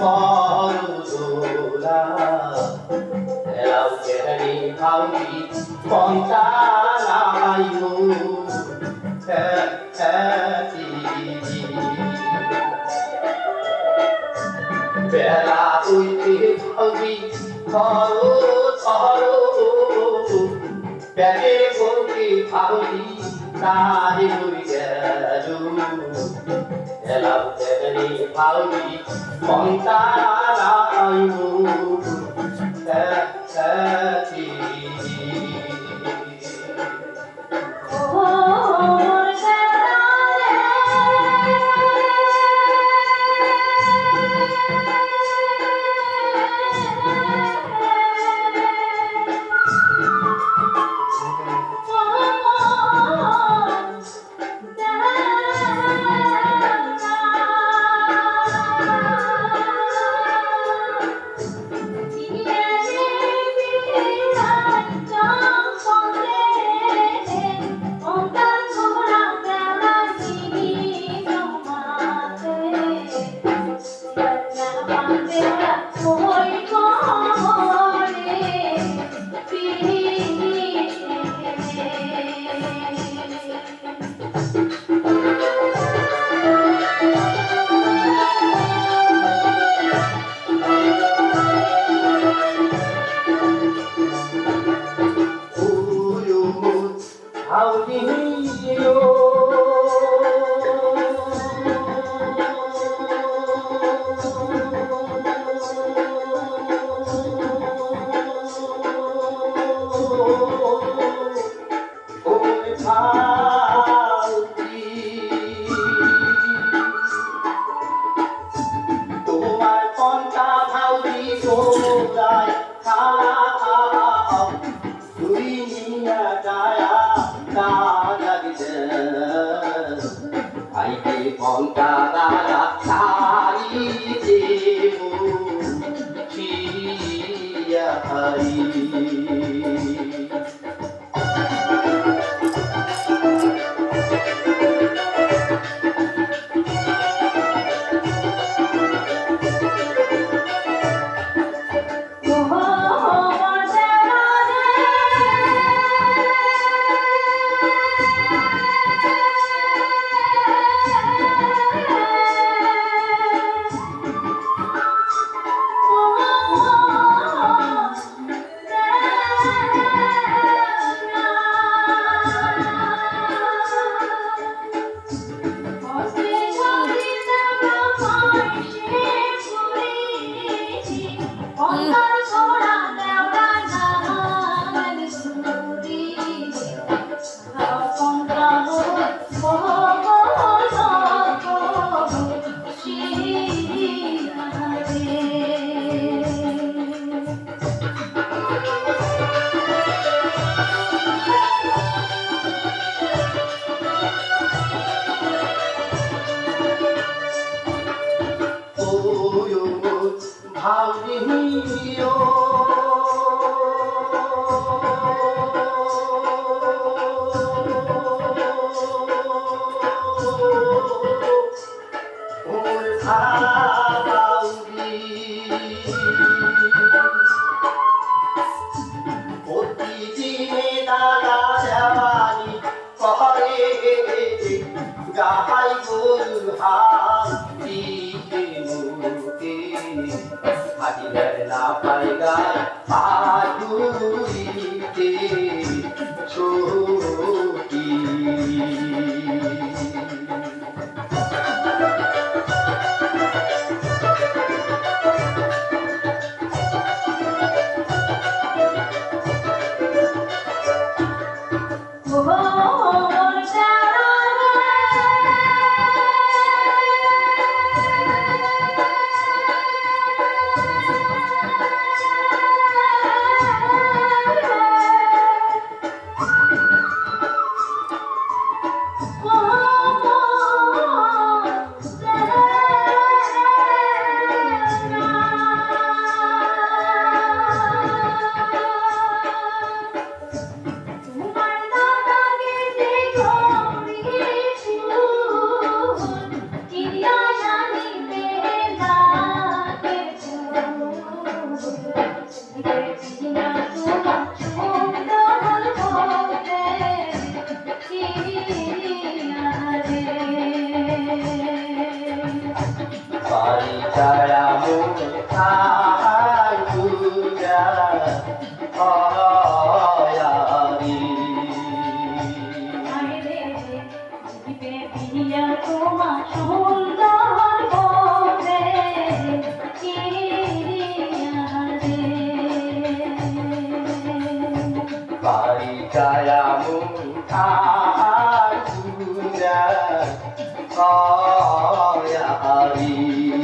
করুলা allow কেহরি ভাউরি পন্তা লাইমু বেলা উইতে ভাউরি ধরো ধরো ব্যাগে বলতে ভাউরি তারে উই গেলু এলাও কেহরি ভাউরি পন্তা লাইমু তোমার পন্থা ভাউরি গোড়ায় খাও তুই নিয়া গায়া কাজাগিতে আইতে পন্থা গায়া সারি দেবু ফিরিয়া হারি প্রতিদিনে দাদা দেওয়ানি করে গাহাই গরু হাতিতে মুখে হাতিদের না পাই গায় হাতুরিতে ছোটি ছায়া মন খায় পূজা হয়ারি তোমার সুন্দর বলে বাড়ি ছায়া মন খায় পূজা হয়ারি